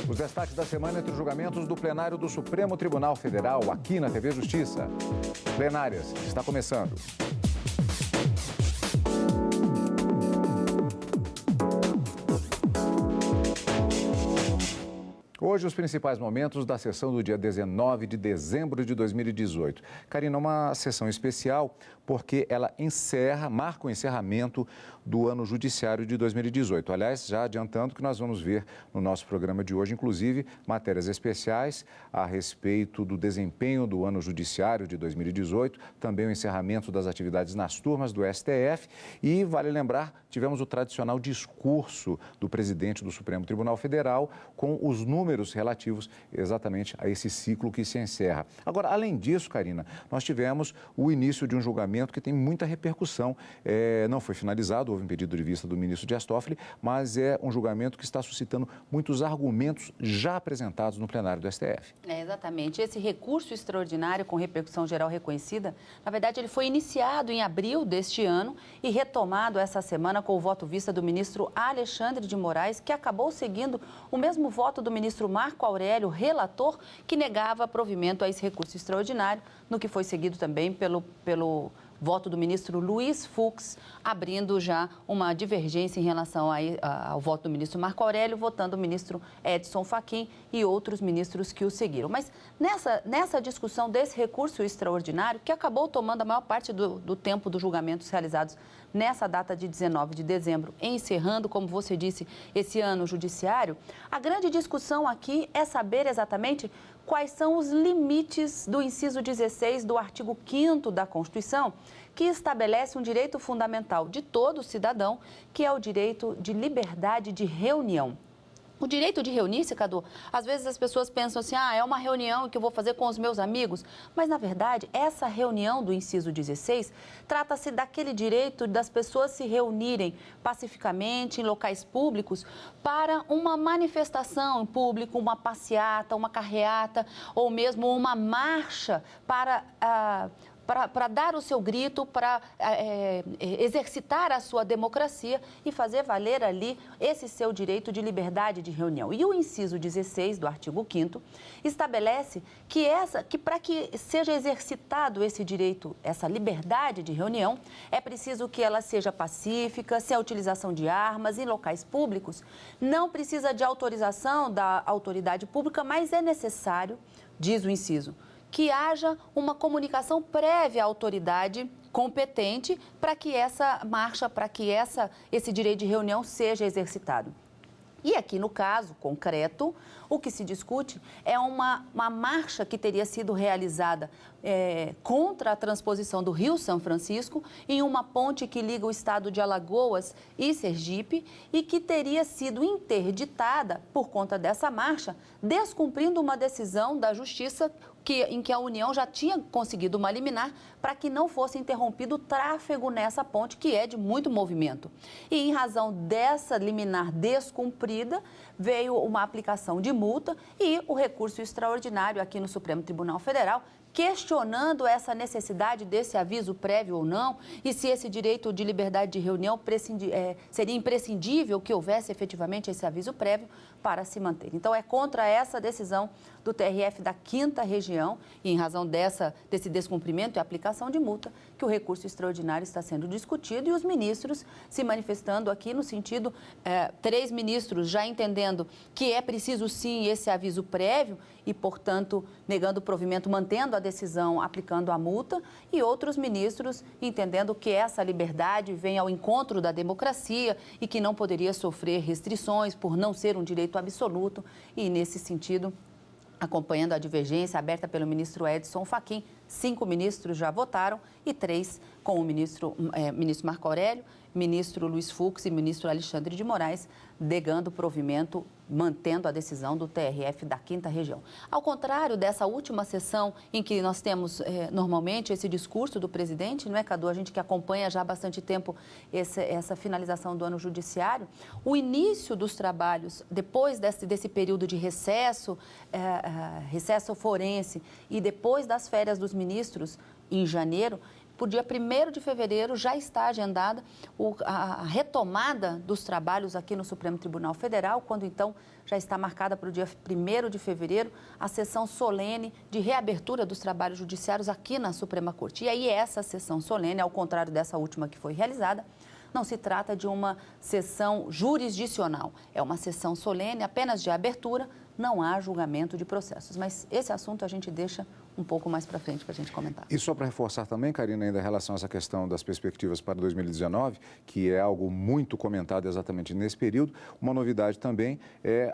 Os destaques da semana entre os julgamentos do plenário do Supremo Tribunal Federal, aqui na TV Justiça. Plenárias, está começando. Hoje, os principais momentos da sessão do dia 19 de dezembro de 2018. Karina, uma sessão especial porque ela marca o encerramento do ano judiciário de 2018. Aliás, já adiantando que nós vamos ver no nosso programa de hoje, inclusive, matérias especiais a respeito do desempenho do ano judiciário de 2018, também o encerramento das atividades nas turmas do STF e, vale lembrar, tivemos o tradicional discurso do presidente do Supremo Tribunal Federal com os números relativos exatamente a esse ciclo que se encerra. Agora, além disso, Karina, nós tivemos o início de um julgamento que tem muita repercussão. Não foi finalizado, houve um pedido de vista do ministro Dias Toffoli, mas é um julgamento que está suscitando muitos argumentos já apresentados no plenário do STF. Exatamente. Esse recurso extraordinário com repercussão geral reconhecida, na verdade, ele foi iniciado em abril deste ano e retomado essa semana com o voto vista do ministro Alexandre de Moraes, que acabou seguindo o mesmo voto do ministro Marco Aurélio, relator, que negava provimento a esse recurso extraordinário, no que foi seguido também pelo voto do ministro Luiz Fux, abrindo já uma divergência em relação ao voto do ministro Marco Aurélio, votando o ministro Edson Fachin e outros ministros que o seguiram. Mas nessa discussão desse recurso extraordinário, que acabou tomando a maior parte do tempo dos julgamentos realizados nessa data de 19 de dezembro, encerrando, como você disse, esse ano judiciário, a grande discussão aqui é saber exatamente quais são os limites do inciso 16 do artigo 5º da Constituição, que estabelece um direito fundamental de todo cidadão, que é o direito de liberdade de reunião. O direito de reunir-se, Cadu, às vezes as pessoas pensam assim, é uma reunião que eu vou fazer com os meus amigos, mas na verdade essa reunião do inciso 16 trata-se daquele direito das pessoas se reunirem pacificamente em locais públicos para uma manifestação em público, uma passeata, uma carreata ou mesmo uma marcha para dar o seu grito, para exercitar a sua democracia e fazer valer ali esse seu direito de liberdade de reunião. E o inciso 16 do artigo 5º estabelece que para que seja exercitado esse direito, essa liberdade de reunião, é preciso que ela seja pacífica, sem a utilização de armas, em locais públicos. Não precisa de autorização da autoridade pública, mas é necessário, diz o inciso, que haja uma comunicação prévia à autoridade competente para que essa marcha, para que esse direito de reunião seja exercitado. E aqui, no caso concreto, o que se discute é uma marcha que teria sido realizada contra a transposição do Rio São Francisco em uma ponte que liga o estado de Alagoas e Sergipe e que teria sido interditada por conta dessa marcha, descumprindo uma decisão da Justiça em que a União já tinha conseguido uma liminar para que não fosse interrompido o tráfego nessa ponte, que é de muito movimento. E em razão dessa liminar descumprida, veio uma aplicação de multa e o recurso extraordinário aqui no Supremo Tribunal Federal, questionando essa necessidade desse aviso prévio ou não e se esse direito de liberdade de reunião seria imprescindível que houvesse efetivamente esse aviso prévio para se manter. Então, é contra essa decisão do TRF da 5ª Região e em razão desse descumprimento e aplicação de multa que o recurso extraordinário está sendo discutido e os ministros se manifestando aqui no sentido, 3 ministros já entendendo que é preciso sim esse aviso prévio e, portanto, negando o provimento, mantendo a decisão, aplicando a multa, e outros ministros entendendo que essa liberdade vem ao encontro da democracia e que não poderia sofrer restrições por não ser um direito absoluto e, nesse sentido, acompanhando a divergência aberta pelo ministro Edson Fachin, 5 ministros já votaram e 3 com o ministro Marco Aurélio, ministro Luiz Fux e ministro Alexandre de Moraes, negando o provimento, mantendo a decisão do TRF da 5ª Região. Ao contrário dessa última sessão em que nós temos normalmente esse discurso do presidente, não é, Cadu? A gente que acompanha já há bastante tempo essa finalização do ano judiciário, o início dos trabalhos, depois desse período de recesso forense e depois das férias dos ministros, em janeiro, Por dia 1º de fevereiro já está agendada a retomada dos trabalhos aqui no Supremo Tribunal Federal, quando então já está marcada para o dia 1º de fevereiro a sessão solene de reabertura dos trabalhos judiciários aqui na Suprema Corte. E aí essa sessão solene, ao contrário dessa última que foi realizada, não se trata de uma sessão jurisdicional, é uma sessão solene apenas de abertura, não há julgamento de processos. Mas esse assunto a gente deixa um pouco mais para frente para a gente comentar. E só para reforçar também, Karina, ainda em relação a essa questão das perspectivas para 2019, que é algo muito comentado exatamente nesse período, uma novidade também é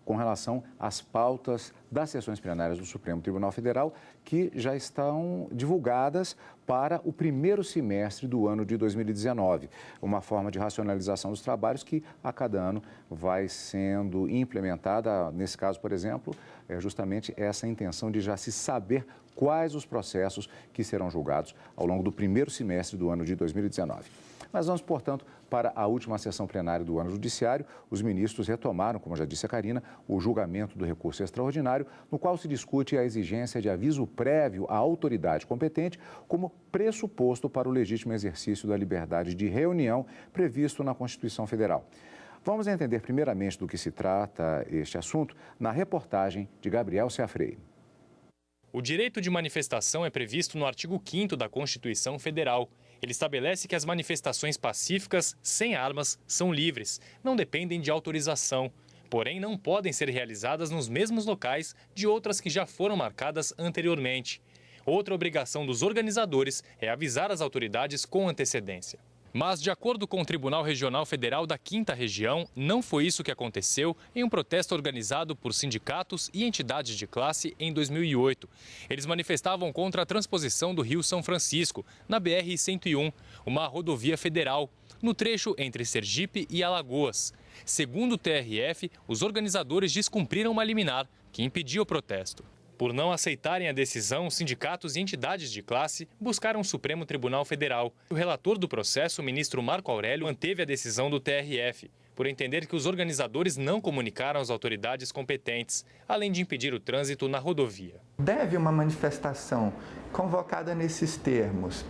com relação às pautas das sessões plenárias do Supremo Tribunal Federal, que já estão divulgadas para o primeiro semestre do ano de 2019. Uma forma de racionalização dos trabalhos que a cada ano vai sendo implementada. Nesse caso, por exemplo, é justamente essa intenção de já se saber quais os processos que serão julgados ao longo do primeiro semestre do ano de 2019. Mas vamos, portanto, para a última sessão plenária do ano judiciário. Os ministros retomaram, como já disse a Karina, o julgamento do recurso extraordinário, no qual se discute a exigência de aviso prévio à autoridade competente como pressuposto para o legítimo exercício da liberdade de reunião previsto na Constituição Federal. Vamos entender primeiramente do que se trata este assunto na reportagem de Gabriel Seafrei. O direito de manifestação é previsto no artigo 5º da Constituição Federal. Ele estabelece que as manifestações pacíficas, sem armas, são livres, não dependem de autorização, porém não podem ser realizadas nos mesmos locais de outras que já foram marcadas anteriormente. Outra obrigação dos organizadores é avisar as autoridades com antecedência. Mas, de acordo com o Tribunal Regional Federal da 5ª Região, não foi isso que aconteceu em um protesto organizado por sindicatos e entidades de classe em 2008. Eles manifestavam contra a transposição do Rio São Francisco, na BR-101, uma rodovia federal, no trecho entre Sergipe e Alagoas. Segundo o TRF, os organizadores descumpriram uma liminar que impedia o protesto. Por não aceitarem a decisão, sindicatos e entidades de classe buscaram o Supremo Tribunal Federal. O relator do processo, o ministro Marco Aurélio, manteve a decisão do TRF, por entender que os organizadores não comunicaram às autoridades competentes, além de impedir o trânsito na rodovia. Deve uma manifestação convocada nesses termos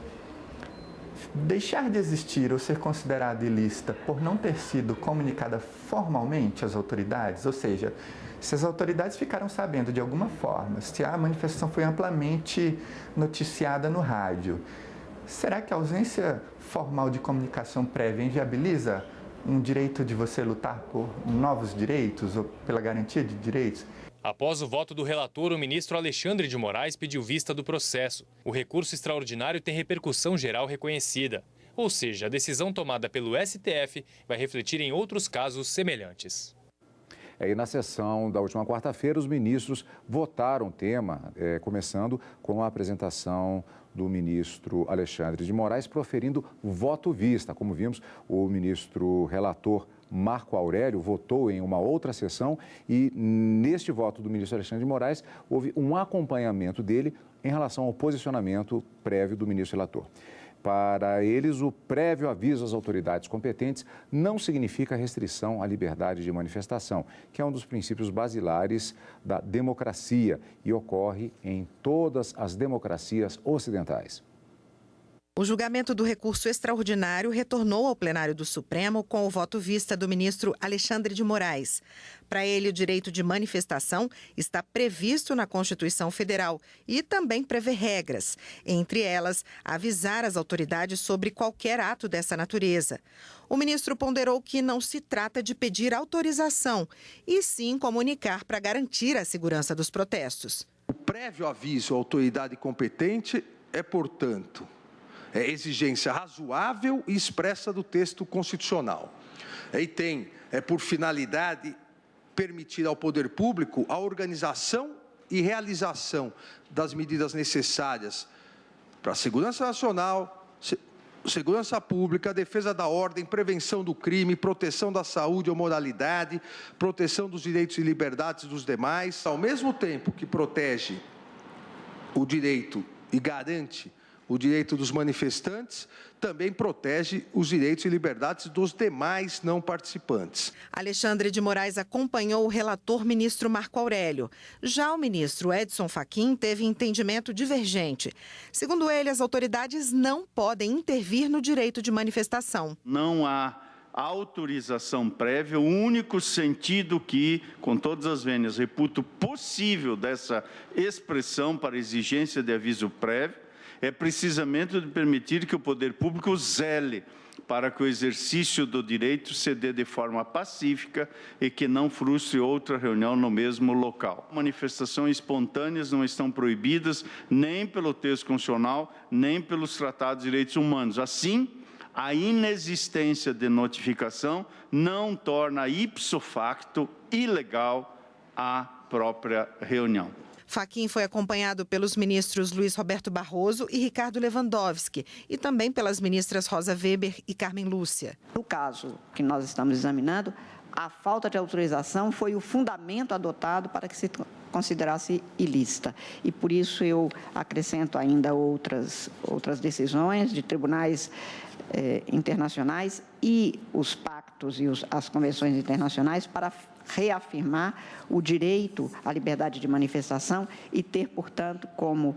deixar de existir ou ser considerada ilícita por não ter sido comunicada formalmente às autoridades? Ou seja, se as autoridades ficaram sabendo de alguma forma, se a manifestação foi amplamente noticiada no rádio, será que a ausência formal de comunicação prévia inviabiliza um direito de você lutar por novos direitos ou pela garantia de direitos? Após o voto do relator, o ministro Alexandre de Moraes pediu vista do processo. O recurso extraordinário tem repercussão geral reconhecida. Ou seja, a decisão tomada pelo STF vai refletir em outros casos semelhantes. E na sessão da última quarta-feira, os ministros votaram o tema, começando com a apresentação do ministro Alexandre de Moraes, proferindo voto vista. Como vimos, o ministro relator Marco Aurélio votou em uma outra sessão e, neste voto do ministro Alexandre de Moraes, houve um acompanhamento dele em relação ao posicionamento prévio do ministro relator. Para eles, o prévio aviso às autoridades competentes não significa restrição à liberdade de manifestação, que é um dos princípios basilares da democracia e ocorre em todas as democracias ocidentais. O julgamento do recurso extraordinário retornou ao plenário do Supremo com o voto vista do ministro Alexandre de Moraes. Para ele, o direito de manifestação está previsto na Constituição Federal e também prevê regras, entre elas, avisar as autoridades sobre qualquer ato dessa natureza. O ministro ponderou que não se trata de pedir autorização, e sim comunicar para garantir a segurança dos protestos. O prévio aviso à autoridade competente é, portanto, exigência razoável e expressa do texto constitucional. E tem, por finalidade, permitir ao poder público a organização e realização das medidas necessárias para a segurança nacional, segurança pública, defesa da ordem, prevenção do crime, proteção da saúde ou moralidade, proteção dos direitos e liberdades dos demais, ao mesmo tempo que protege o direito e garante O direito dos manifestantes também protege os direitos e liberdades dos demais não participantes. Alexandre de Moraes acompanhou o relator ministro Marco Aurélio. Já o ministro Edson Fachin teve entendimento divergente. Segundo ele, as autoridades não podem intervir no direito de manifestação. Não há autorização prévia, o único sentido que, com todas as vênias, reputo possível dessa expressão para exigência de aviso prévio, é precisamente de permitir que o poder público zele para que o exercício do direito se dê de forma pacífica e que não frustre outra reunião no mesmo local. Manifestações espontâneas não estão proibidas nem pelo texto constitucional, nem pelos tratados de direitos humanos. Assim, a inexistência de notificação não torna ipso facto ilegal a própria reunião. Fachin foi acompanhado pelos ministros Luiz Roberto Barroso e Ricardo Lewandowski e também pelas ministras Rosa Weber e Carmen Lúcia. No caso que nós estamos examinando, a falta de autorização foi o fundamento adotado para que se considerasse ilícita. E por isso eu acrescento ainda outras decisões de tribunais internacionais e os pactos e as convenções internacionais para reafirmar o direito à liberdade de manifestação e ter, portanto, como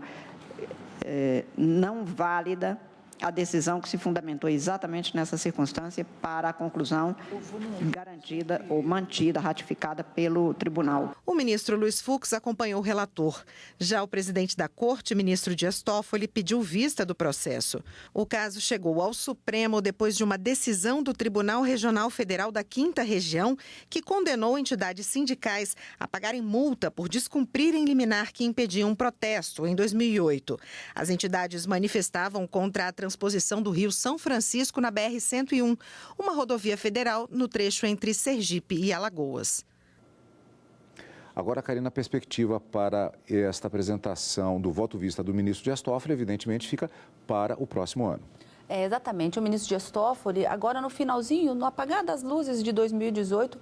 não válida a decisão que se fundamentou exatamente nessa circunstância para a conclusão garantida ou mantida, ratificada pelo tribunal. O ministro Luiz Fux acompanhou o relator. Já o presidente da Corte, ministro Dias Toffoli, pediu vista do processo. O caso chegou ao Supremo depois de uma decisão do Tribunal Regional Federal da 5ª Região, que condenou entidades sindicais a pagarem multa por descumprirem liminar que impedia um protesto em 2008. As entidades manifestavam contra a transposição do Rio São Francisco na BR-101, uma rodovia federal no trecho entre Sergipe e Alagoas. Agora, Karina, a perspectiva para esta apresentação do voto vista do ministro Dias Toffoli, evidentemente, fica para o próximo ano. Exatamente, o ministro Dias Toffoli, agora no finalzinho, no apagar das luzes de 2018,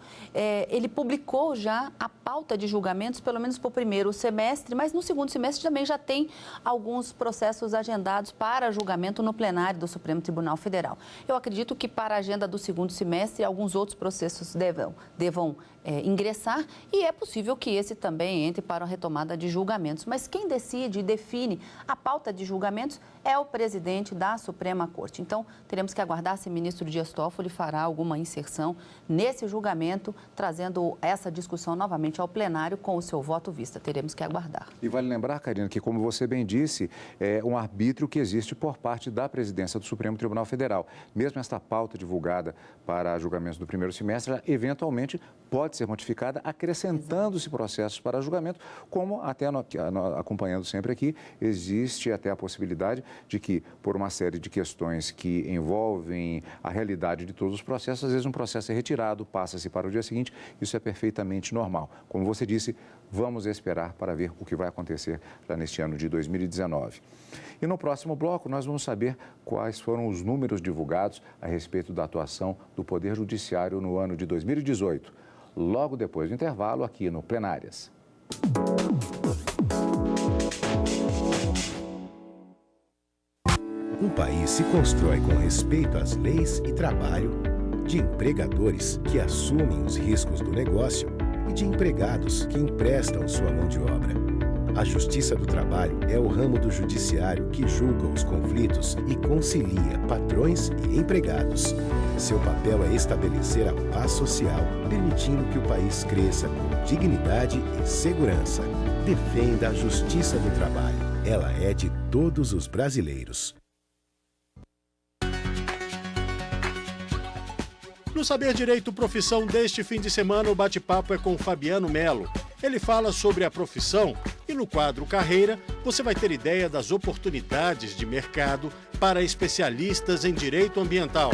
ele publicou já a pauta de julgamentos, pelo menos para o primeiro semestre, mas no segundo semestre também já tem alguns processos agendados para julgamento no plenário do Supremo Tribunal Federal. Eu acredito que para a agenda do segundo semestre, alguns outros processos devam ingressar e é possível que esse também entre para a retomada de julgamentos. Mas quem decide e define a pauta de julgamentos é o presidente da Suprema Corte. Então, teremos que aguardar se o ministro Dias Toffoli fará alguma inserção nesse julgamento, trazendo essa discussão novamente ao plenário com o seu voto vista. Teremos que aguardar. E vale lembrar, Karina, que como você bem disse, é um arbítrio que existe por parte da presidência do Supremo Tribunal Federal. Mesmo esta pauta divulgada para julgamentos do primeiro semestre, ela eventualmente pode ser modificada, acrescentando-se processos para julgamento, como até acompanhando sempre aqui, existe até a possibilidade de que, por uma série de questões que envolvem a realidade de todos os processos, às vezes um processo é retirado, passa-se para o dia seguinte, isso é perfeitamente normal. Como você disse, vamos esperar para ver o que vai acontecer lá neste ano de 2019. E no próximo bloco, nós vamos saber quais foram os números divulgados a respeito da atuação do Poder Judiciário no ano de 2018. Logo depois do intervalo, aqui no Plenárias. Um país se constrói com respeito às leis e trabalho, de empregadores que assumem os riscos do negócio e de empregados que emprestam sua mão de obra. A Justiça do Trabalho é o ramo do judiciário que julga os conflitos e concilia patrões e empregados. Seu papel é estabelecer a paz social, permitindo que o país cresça com dignidade e segurança. Defenda a Justiça do Trabalho. Ela é de todos os brasileiros. No Saber Direito Profissão deste fim de semana, o bate-papo é com Fabiano Melo. Ele fala sobre a profissão e no quadro Carreira você vai ter ideia das oportunidades de mercado para especialistas em direito ambiental.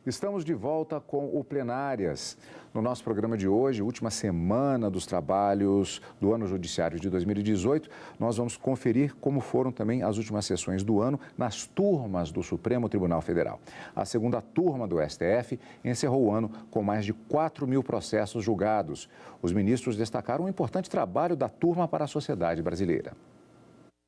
Estamos de volta com o Plenárias. No nosso programa de hoje, última semana dos trabalhos do ano judiciário de 2018, nós vamos conferir como foram também as últimas sessões do ano nas turmas do Supremo Tribunal Federal. A segunda turma do STF encerrou o ano com mais de 4.000 processos julgados. Os ministros destacaram um importante trabalho da turma para a sociedade brasileira.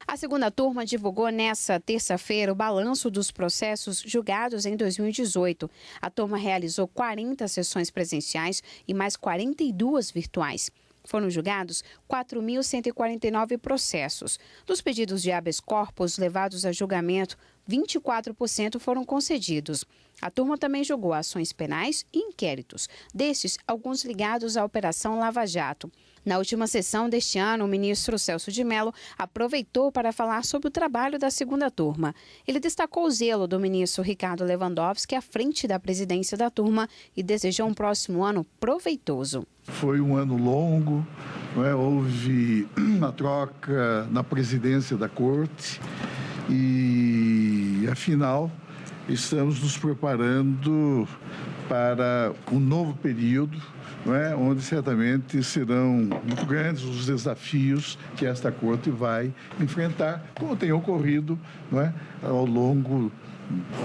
A segunda turma divulgou nesta terça-feira o balanço dos processos julgados em 2018. A turma realizou 40 sessões presenciais e mais 42 virtuais. Foram julgados 4.149 processos. Dos pedidos de habeas corpus levados a julgamento, 24% foram concedidos. A turma também julgou ações penais e inquéritos, destes alguns ligados à Operação Lava Jato. Na última sessão deste ano, o ministro Celso de Mello aproveitou para falar sobre o trabalho da segunda turma. Ele destacou o zelo do ministro Ricardo Lewandowski à frente da presidência da turma e desejou um próximo ano proveitoso. Foi um ano longo, não é? Houve uma troca na presidência da corte e, afinal, estamos nos preparando para um novo período, não é? Onde certamente serão muito grandes os desafios que esta corte vai enfrentar, como tem ocorrido, não é? Ao longo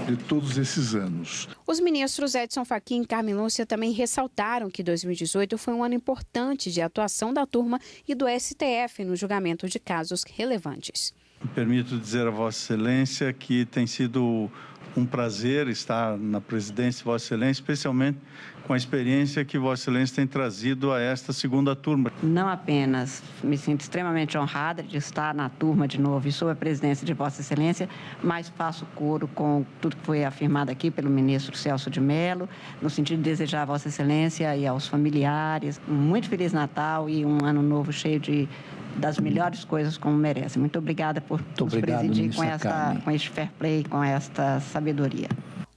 de todos esses anos. Os ministros Edson Fachin e Carmen Lúcia também ressaltaram que 2018 foi um ano importante de atuação da turma e do STF no julgamento de casos relevantes. Me permito dizer a Vossa Excelência que tem sido um prazer estar na presidência de Vossa Excelência, especialmente com a experiência que Vossa Excelência tem trazido a esta segunda turma. Não apenas me sinto extremamente honrada de estar na turma de novo e sob a presidência de Vossa Excelência, mas faço coro com tudo que foi afirmado aqui pelo ministro Celso de Mello, no sentido de desejar a Vossa Excelência e aos familiares um muito Feliz Natal e um ano novo cheio das melhores coisas como merece. Muito obrigada por nos presidir com este fair play, com esta sabedoria.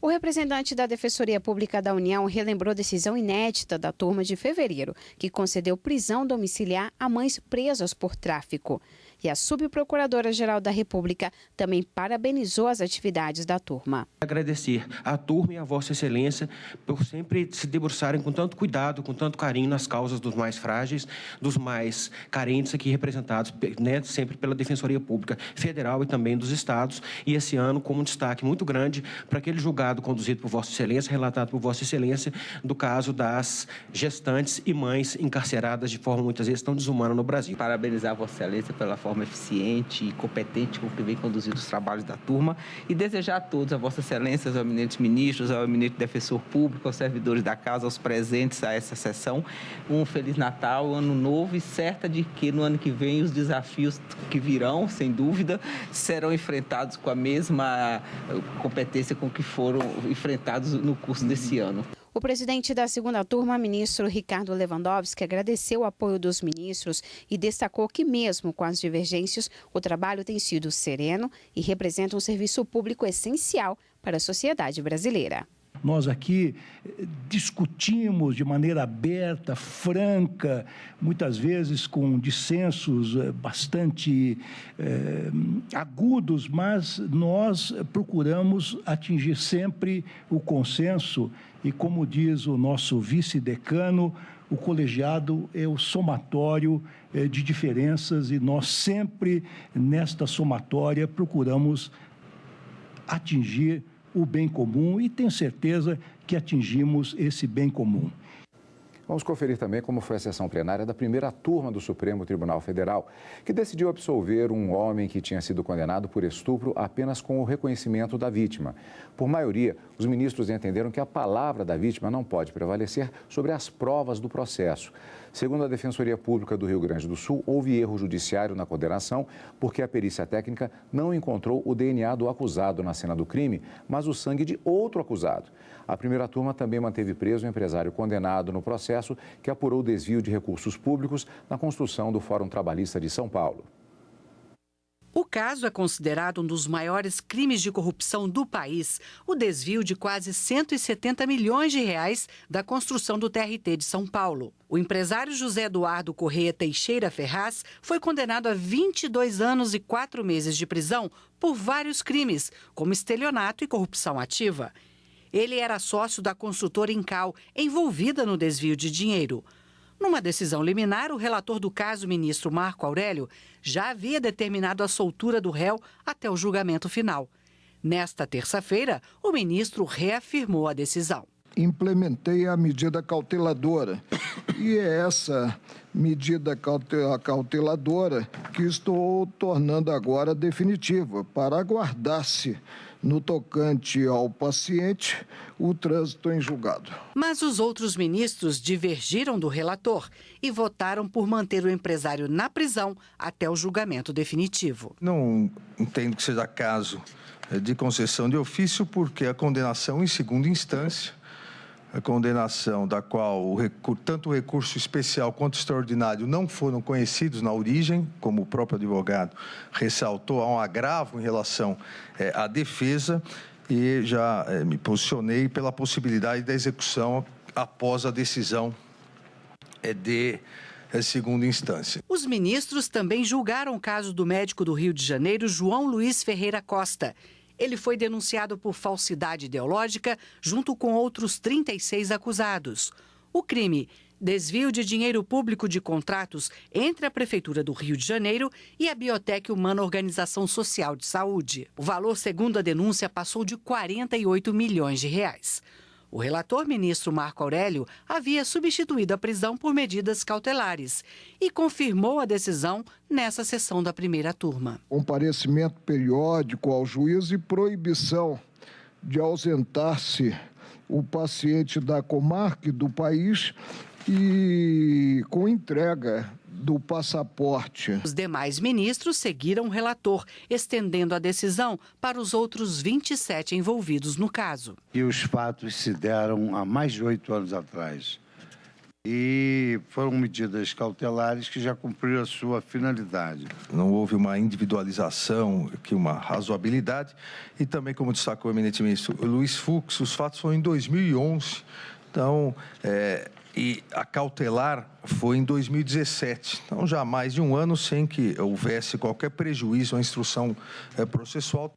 O representante da Defensoria Pública da União relembrou a decisão inédita da turma de fevereiro, que concedeu prisão domiciliar a mães presas por tráfico. E a subprocuradora-geral da República também parabenizou as atividades da turma. Agradecer à turma e à Vossa Excelência por sempre se debruçarem com tanto cuidado, com tanto carinho nas causas dos mais frágeis, dos mais carentes aqui representados, né, sempre pela Defensoria Pública Federal e também dos estados. E esse ano, como um destaque muito grande para aquele julgado conduzido por Vossa Excelência, relatado por Vossa Excelência, do caso das gestantes e mães encarceradas de forma muitas vezes tão desumana no Brasil. Parabenizar Vossa Excelência pela forma eficiente e competente com que vem conduzido os trabalhos da turma e desejar a todos, a Vossa Excelência, aos eminentes ministros, ao eminente defensor público, aos servidores da casa, aos presentes a essa sessão, um Feliz Natal, um ano novo e certa de que no ano que vem os desafios que virão, sem dúvida, serão enfrentados com a mesma competência com que foram enfrentados no curso desse ano. O presidente da segunda turma, ministro Ricardo Lewandowski, agradeceu o apoio dos ministros e destacou que, mesmo com as divergências, o trabalho tem sido sereno e representa um serviço público essencial para a sociedade brasileira. Nós aqui discutimos de maneira aberta, franca, muitas vezes com dissensos bastante agudos, mas nós procuramos atingir sempre o consenso e, como diz o nosso vice-decano, o colegiado é o somatório de diferenças e nós sempre, nesta somatória, procuramos atingir o bem comum e tenho certeza que atingimos esse bem comum. Vamos conferir também como foi a sessão plenária da primeira turma do Supremo Tribunal Federal, que decidiu absolver um homem que tinha sido condenado por estupro apenas com o reconhecimento da vítima. Por maioria, os ministros entenderam que a palavra da vítima não pode prevalecer sobre as provas do processo. Segundo a Defensoria Pública do Rio Grande do Sul, houve erro judiciário na condenação porque a perícia técnica não encontrou o DNA do acusado na cena do crime, mas o sangue de outro acusado. A primeira turma também manteve preso o empresário condenado no processo que apurou o desvio de recursos públicos na construção do Fórum Trabalhista de São Paulo. O caso é considerado um dos maiores crimes de corrupção do país, o desvio de quase 170 milhões de reais da construção do TRT de São Paulo. O empresário José Eduardo Correia Teixeira Ferraz foi condenado a 22 anos e 4 meses de prisão por vários crimes, como estelionato e corrupção ativa. Ele era sócio da construtora Incal, envolvida no desvio de dinheiro. Numa decisão liminar, o relator do caso, o ministro Marco Aurélio, já havia determinado a soltura do réu até o julgamento final. Nesta terça-feira, o ministro reafirmou a decisão. Implementei a medida cauteladora e é essa medida cauteladora que estou tornando agora definitiva para aguardar-se no tocante ao paciente o trânsito em julgado. Mas os outros ministros divergiram do relator e votaram por manter o empresário na prisão até o julgamento definitivo. Não entendo que seja caso de concessão de ofício, porque a condenação em segunda instância, a condenação da qual tanto o recurso especial quanto o extraordinário não foram conhecidos na origem, como o próprio advogado ressaltou, há um agravo em relação à defesa, e já me posicionei pela possibilidade da execução após a decisão de segunda instância. Os ministros também julgaram o caso do médico do Rio de Janeiro, João Luiz Ferreira Costa. Ele foi denunciado por falsidade ideológica junto com outros 36 acusados. O crime: desvio de dinheiro público de contratos entre a Prefeitura do Rio de Janeiro e a Biotec Humana Organização Social de Saúde. O valor, segundo a denúncia, passou de 48 milhões de reais. O relator, ministro Marco Aurélio, havia substituído a prisão por medidas cautelares e confirmou a decisão nessa sessão da primeira turma. Comparecimento periódico ao juiz e proibição de ausentar-se o paciente da comarca e do país e com entrega do passaporte. Os demais ministros seguiram o relator, estendendo a decisão para os outros 27 envolvidos no caso. E os fatos se deram há mais de 8 anos atrás. E foram medidas cautelares que já cumpriram a sua finalidade. Não houve uma individualização, uma razoabilidade. E também, como destacou o eminente ministro Luiz Fux, os fatos foram em 2011. Então, e a cautelar foi em 2017. Então, já há mais de um ano sem que houvesse qualquer prejuízo à instrução processual.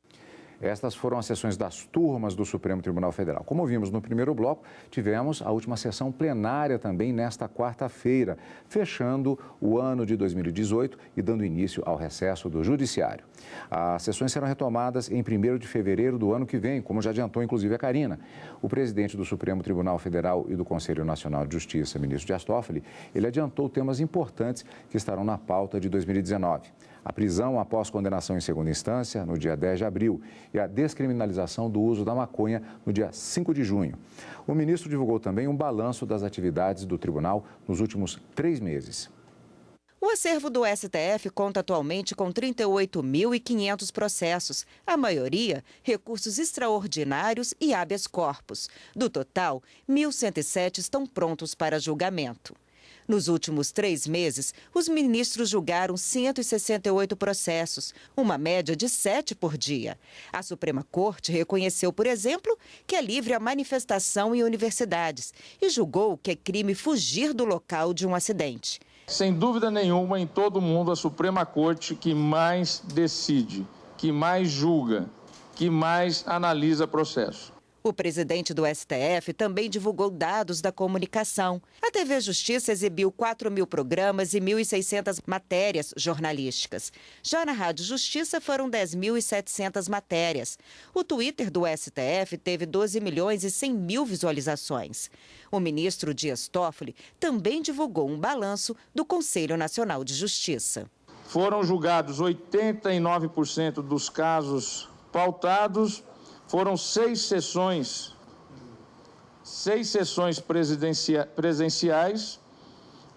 Estas foram as sessões das turmas do Supremo Tribunal Federal. Como vimos no primeiro bloco, tivemos a última sessão plenária também nesta quarta-feira, fechando o ano de 2018 e dando início ao recesso do Judiciário. As sessões serão retomadas em 1º de fevereiro do ano que vem, como já adiantou inclusive a Karina. O presidente do Supremo Tribunal Federal e do Conselho Nacional de Justiça, ministro Dias Toffoli, ele adiantou temas importantes que estarão na pauta de 2019. A prisão após condenação em segunda instância, no dia 10 de abril, e a descriminalização do uso da maconha, no dia 5 de junho. O ministro divulgou também um balanço das atividades do tribunal nos últimos 3 meses. O acervo do STF conta atualmente com 38.500 processos, a maioria recursos extraordinários e habeas corpus. Do total, 1.107 estão prontos para julgamento. Nos últimos 3 meses, os ministros julgaram 168 processos, uma média de 7 por dia. A Suprema Corte reconheceu, por exemplo, que é livre a manifestação em universidades e julgou que é crime fugir do local de um acidente. Sem dúvida nenhuma, em todo o mundo, a Suprema Corte que mais decide, que mais julga, que mais analisa processo. O presidente do STF também divulgou dados da comunicação. A TV Justiça exibiu 4.000 programas e 1.600 matérias jornalísticas. Já na Rádio Justiça foram 10.700 matérias. O Twitter do STF teve 12.100.000 visualizações. O ministro Dias Toffoli também divulgou um balanço do Conselho Nacional de Justiça. Foram julgados 89% dos casos pautados. Foram 6 sessões presenciais,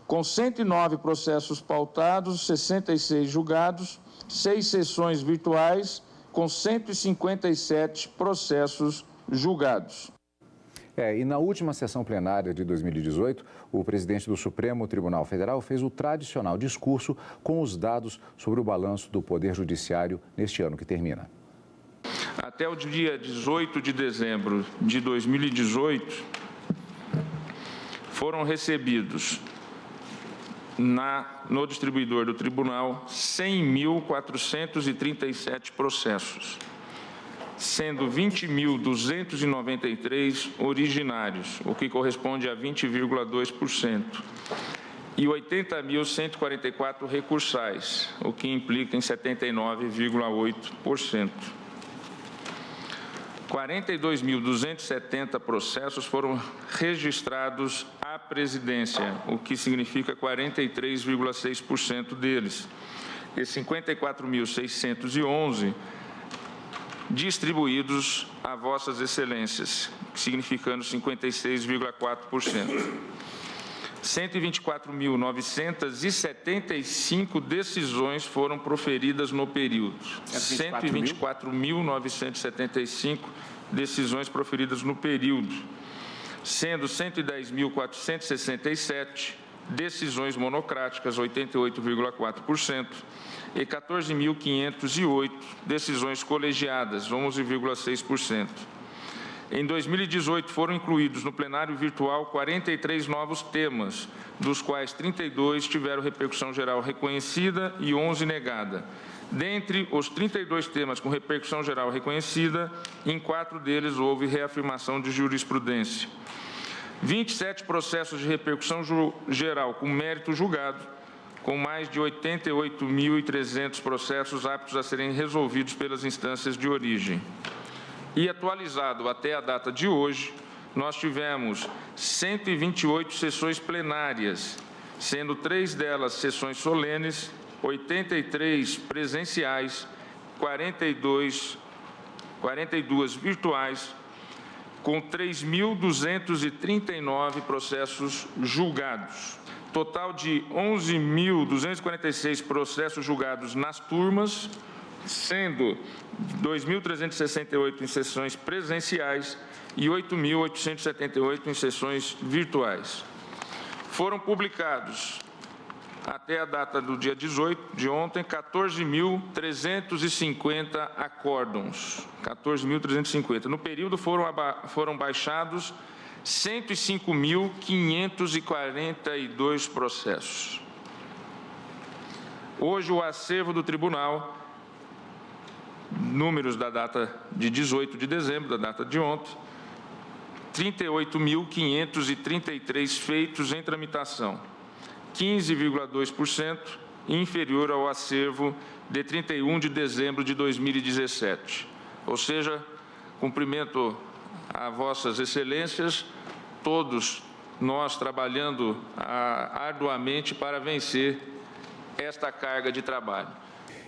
com 109 processos pautados, 66 julgados, 6 sessões virtuais, com 157 processos julgados. E na última sessão plenária de 2018, o presidente do Supremo Tribunal Federal fez o tradicional discurso com os dados sobre o balanço do Poder Judiciário neste ano que termina. Até o dia 18 de dezembro de 2018, foram recebidos no distribuidor do tribunal 100.437 processos. sendo 20.293 originários, o que corresponde a 20,2%, e 80.144 recursais, o que implica em 79,8%. 42.270 processos foram registrados à presidência, o que significa 43,6% deles, e 54.611 distribuídos a vossas excelências, significando 56,4%. 124.975 decisões foram proferidas no período. 124.975 decisões proferidas no período, sendo 110.467 decisões monocráticas, 88,4%, e 14.508 decisões colegiadas, 11,6%. Em 2018, foram incluídos no plenário virtual 43 novos temas, dos quais 32 tiveram repercussão geral reconhecida e 11 negada. Dentre os 32 temas com repercussão geral reconhecida, em 4 deles houve reafirmação de jurisprudência. 27 processos de repercussão geral com mérito julgado, com mais de 88.300 processos aptos a serem resolvidos pelas instâncias de origem. E atualizado até a data de hoje, nós tivemos 128 sessões plenárias, sendo 3 delas sessões solenes, 83 presenciais, 42 virtuais, com 3.239 processos julgados. Total de 11.246 processos julgados nas turmas, sendo 2.368 em sessões presenciais e 8.878 em sessões virtuais. Foram publicados, até a data do dia 18 de ontem, 14.350 acórdons. 14.350. No período foram baixados 105.542 processos. Hoje, o acervo do tribunal, números da data de 18 de dezembro, da data de ontem, 38.533 feitos em tramitação, 15,2% inferior ao acervo de 31 de dezembro de 2017. Ou seja, cumprimento a vossas excelências, todos nós trabalhando arduamente para vencer esta carga de trabalho.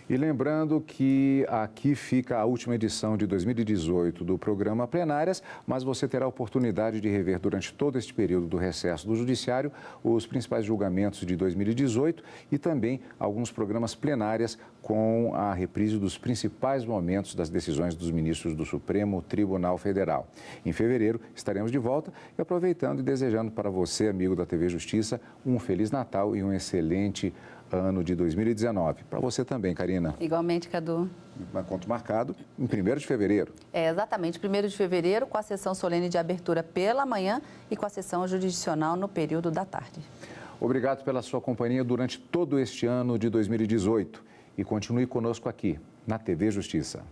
E lembrando que aqui fica a última edição de 2018 do programa Plenárias, mas você terá a oportunidade de rever durante todo este período do recesso do Judiciário os principais julgamentos de 2018 e também alguns programas plenárias com a reprise dos principais momentos das decisões dos ministros do Supremo Tribunal Federal. Em fevereiro estaremos de volta e aproveitando e desejando para você, amigo da TV Justiça, um Feliz Natal e um excelente ano de 2019. Para você também, Karina. Igualmente, Cadu. Encontro marcado em 1º de fevereiro. É, exatamente, 1º de fevereiro, com a sessão solene de abertura pela manhã e com a sessão jurisdicional no período da tarde. Obrigado pela sua companhia durante todo este ano de 2018 e continue conosco aqui, na TV Justiça.